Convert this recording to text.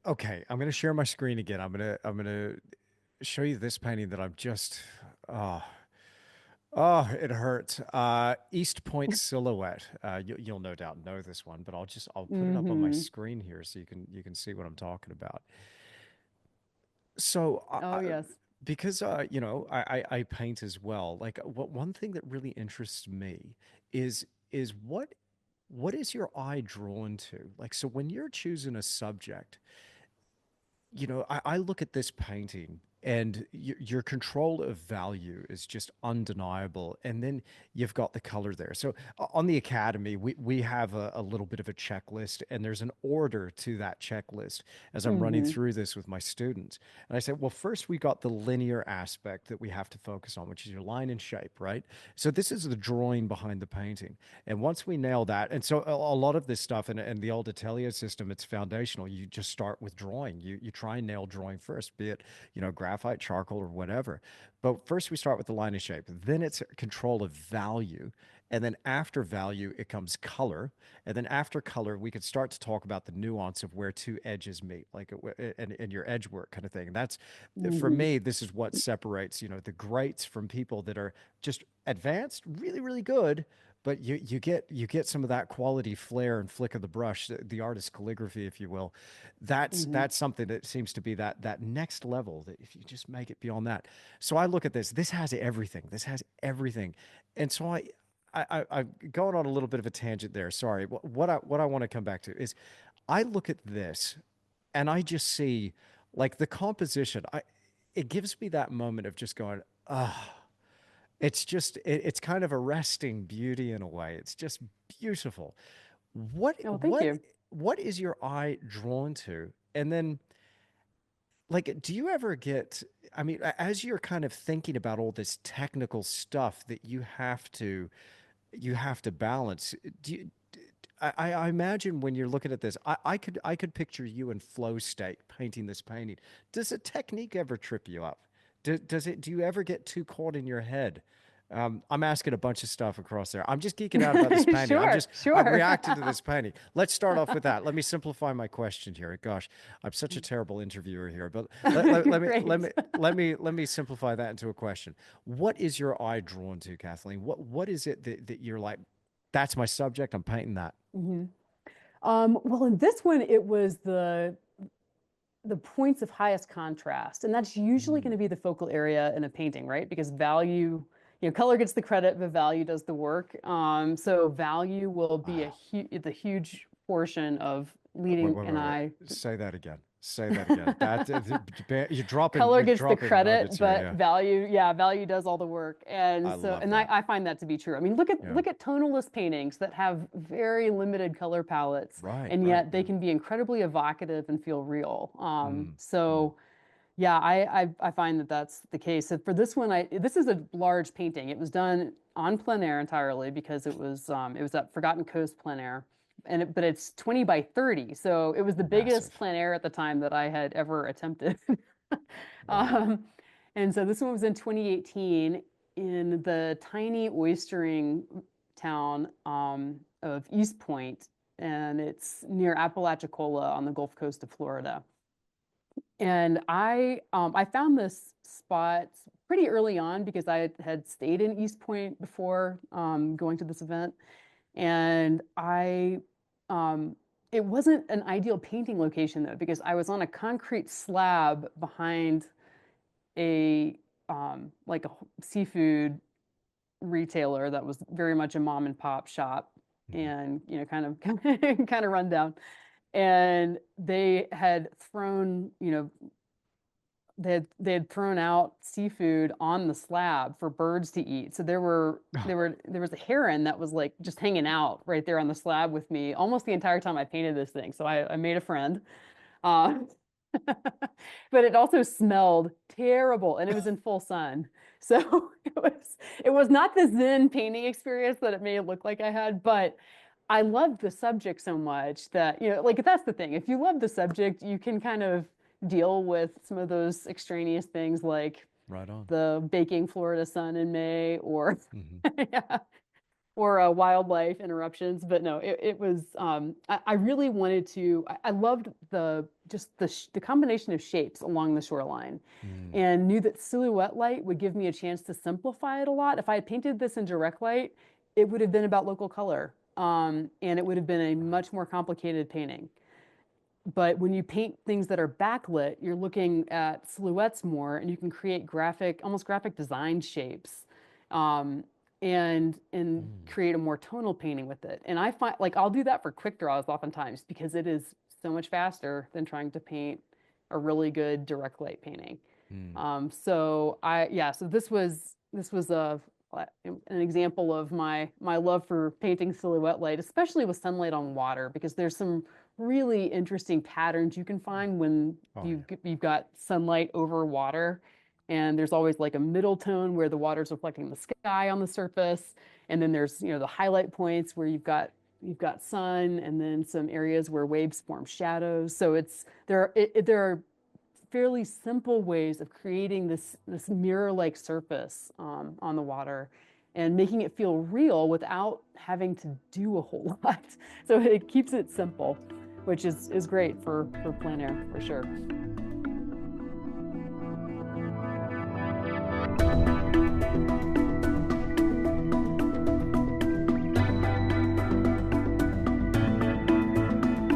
Okay, I'm gonna share my screen again. I'm gonna show you this painting that I'm just oh oh it hurts. East Point Silhouette. You'll no doubt know this one, but I'll put it up on my Hmm. screen here so you can see what I'm talking about. So Oh, yes. because I paint as well. Like what one thing that really interests me is what is your eye drawn to? Like so when you're choosing a subject, I look at this painting and your control of value is just undeniable. And then you've got the color there. So on the academy, we have a little bit of a checklist, and there's an order to that checklist as I'm running Hmm. through this with my students. And I said, well, first we got the linear aspect that we have to focus on, which is your line and shape, right? So this is the drawing behind the painting. And once we nail that, and so a lot of this stuff and the old atelier system, it's foundational. You just start with drawing. You try and nail drawing first, be it, graphite, charcoal, or whatever. But first we start with the line and shape. Then it's control of value. And then after value, it comes color. And then after color, we could start to talk about the nuance of where two edges meet, like and your edge work kind of thing. And that's for Hmm. me, this is what separates, the greats from people that are just advanced, really, really good, but you get some of that quality flair and flick of the brush, the artist's calligraphy, if you will. Hmm. That's something that seems to be that next level. That if you just make it beyond that. So I look at this. This has everything. This has everything. And so I'm going on a little bit of a tangent there. Sorry. What I want to come back to is I look at this and I just see like the composition. It gives me that moment of just going, ah. It's kind of arresting beauty in a way. It's just beautiful. What Oh, thank what you. what is your eye drawn to? And then like do you ever get I mean as you're kind of thinking about all this technical stuff that you have to balance, do you I imagine when you're looking at this, I could picture you in flow state painting this painting. Does a technique ever trip you up? Do you ever get too caught in your head? I'm asking a bunch of stuff across there. I'm just geeking out about this painting. Sure, I'm sure. reacting to this painting. Let's start off with that. Let me simplify my question here. Gosh, I'm such a terrible interviewer here, but Great. let me simplify that into a question. What is your eye drawn to, Kathleen? What is it that you're like, that's my subject. I'm painting that. Hmm. Well, in this one, it was the points of highest contrast, and that's usually going Mm, to be the focal area in a painting, right? Because value, color gets the credit, but value does the work. So value will be wow. the huge portion of Wait, leading wait, an wait, wait. eye. Say that again. Say that again. You're dropping Color you're gets the dropping credit, nuggets here. but Yeah. value, yeah, value does all the work. And I so, love and that. I find that to be true. I mean, look at Yeah. look at tonalist paintings that have very limited color palettes, Right, and right. yet they Yeah. can be incredibly evocative and feel real. Mm, mm. So yeah, I find that that's the case. So for this one, this is a large painting. It was done on plein air entirely because it was at Forgotten Coast plein air, but it's 20 by 30, so it was the biggest Massive. plein air at the time that I had ever attempted. Wow. Um, and so this one was in 2018 in the tiny oystering town of East Point, and it's near Apalachicola on the Gulf Coast of Florida. And I found this spot pretty early on because I had stayed in East Point before going to this event, and it wasn't an ideal painting location though because I was on a concrete slab behind a like a seafood retailer that was very much a mom and pop shop, Mhm. and kind of run down. And they had thrown, they had thrown out seafood on the slab for birds to eat. So there was a heron that was like just hanging out right there on the slab with me almost the entire time I painted this thing. So I made a friend. Uh, but it also smelled terrible and it was in full sun. So it was not the Zen painting experience that it may look like I had, but I loved the subject so much that, like that's the thing. If you love the subject, you can kind of deal with some of those extraneous things like Right on. the baking Florida sun in May or Hmm. yeah. or wildlife interruptions. But no, it was, I really wanted to, I loved the combination of shapes along the shoreline, Mm, and knew that silhouette light would give me a chance to simplify it a lot. If I had painted this in direct light, it would have been about local color. And it would have been a much more complicated painting. But when you paint things that are backlit, you're looking at silhouettes more, and you can create almost graphic design shapes, um, and mm, create a more tonal painting with it. And I find like I'll do that for quick draws oftentimes because it is so much faster than trying to paint a really good direct light painting. mm. So this was an example of my love for painting silhouette light, especially with sunlight on water, because there's some really interesting patterns you can find when Oh you've got sunlight over water. And there's always like a middle tone where the water's reflecting the sky on the surface. And then there's, the highlight points where you've got sun, and then some areas where waves form shadows. So there are fairly simple ways of creating this mirror-like surface on the water, and making it feel real without having to do a whole lot. So it keeps it simple, which is great for plein air for sure.